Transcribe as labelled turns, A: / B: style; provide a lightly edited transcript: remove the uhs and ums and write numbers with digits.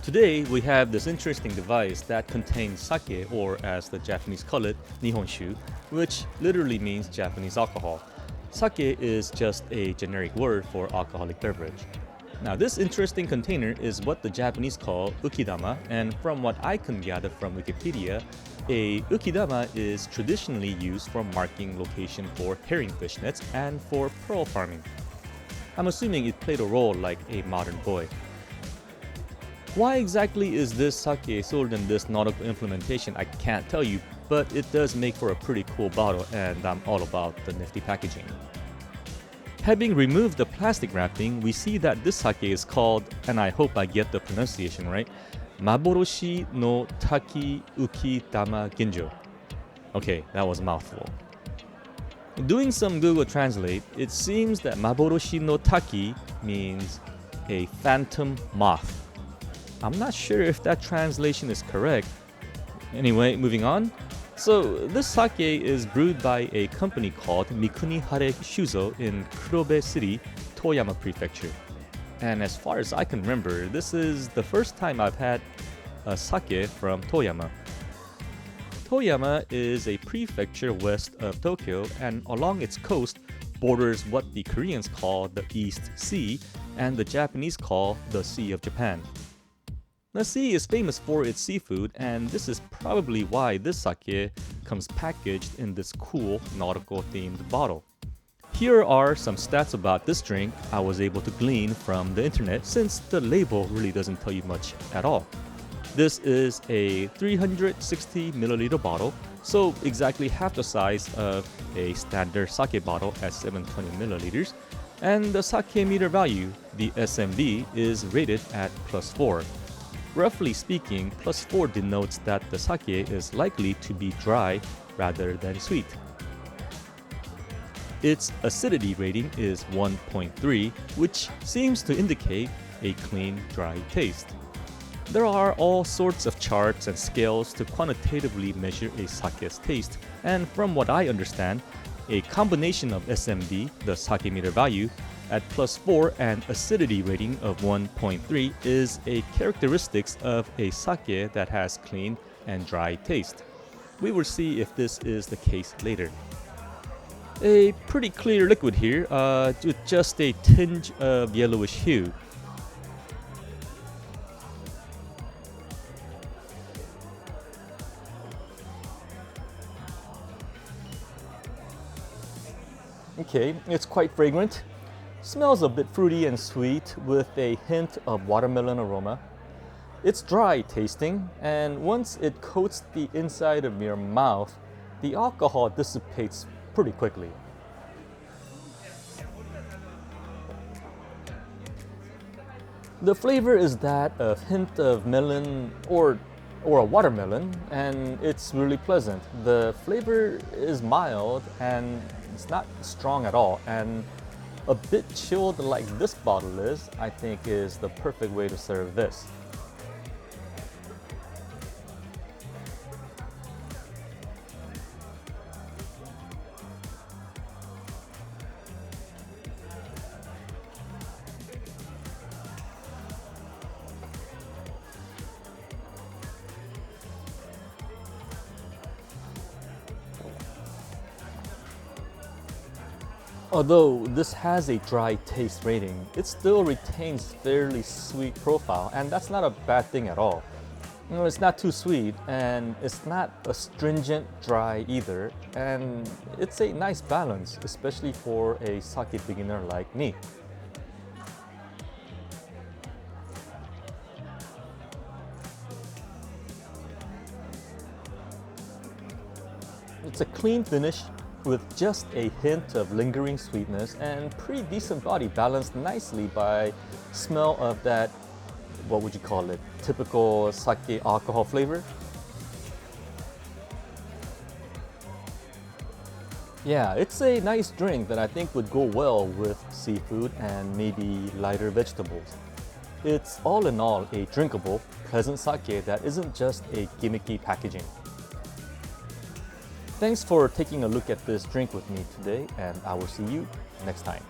A: Today, we have this interesting device that contains sake, or as the Japanese call it, nihonshu, which literally means Japanese alcohol. Sake is just a generic word for alcoholic beverage. Now, this interesting container is what the Japanese call ukidama, and from what I can gather from Wikipedia, a ukidama is traditionally used for marking location for herring fish nets and for pearl farming. I'm assuming it played a role like a modern buoy. Why exactly is this sake sold in this nautical implementation, I can't tell you, but it does make for a pretty cool bottle, and I'm all about the nifty packaging. Having removed the plastic wrapping, we see that this sake is called, and I hope I get the pronunciation right, Maboroshi no Taki Ukidama Ginjo. Okay, that was a mouthful. Doing some Google Translate, it seems that Maboroshi no Taki means a phantom moth. I'm not sure if that translation is correct. Anyway, moving on. So, this sake is brewed by a company called Mikuni Hare Shuzo in Kurobe City, Toyama Prefecture. And as far as I can remember, this is the first time I've had a sake from Toyama. Toyama is a prefecture west of Tokyo, and along its coast borders what the Koreans call the East Sea and the Japanese call the Sea of Japan. The sea is famous for its seafood, and this is probably why this sake comes packaged in this cool nautical themed bottle. Here are some stats about this drink I was able to glean from the internet, since the label really doesn't tell you much at all. This is a 360 milliliter bottle, so exactly half the size of a standard sake bottle at 720 milliliters, and the sake meter value, the SMV, is rated at +4. Roughly speaking, +4 denotes that the sake is likely to be dry rather than sweet. Its acidity rating is 1.3, which seems to indicate a clean, dry taste. There are all sorts of charts and scales to quantitatively measure a sake's taste, and from what I understand, a combination of SMV, the sake meter value, at +4 and acidity rating of 1.3 is a characteristics of a sake that has clean and dry taste. We will see if this is the case later. A pretty clear liquid here with just a tinge of yellowish hue. Okay, it's quite fragrant. Smells a bit fruity and sweet with a hint of watermelon aroma. It's dry tasting, and once it coats the inside of your mouth, the alcohol dissipates pretty quickly. The flavor is that of hint of melon or a watermelon, and it's really pleasant. The flavor is mild and it's not strong at all, and a bit chilled like this bottle is, I think is the perfect way to serve this. Although this has a dry taste rating, it still retains fairly sweet profile, and that's not a bad thing at all. It's not too sweet, and it's not astringent dry either, and it's a nice balance, especially for a sake beginner like me. It's a clean finish with just a hint of lingering sweetness and pretty decent body, balanced nicely by smell of that, what would you call it, typical sake alcohol flavor. Yeah, it's a nice drink that I think would go well with seafood and maybe lighter vegetables. It's all in all a drinkable, pleasant sake that isn't just a gimmicky packaging. Thanks for taking a look at this drink with me today, and I will see you next time.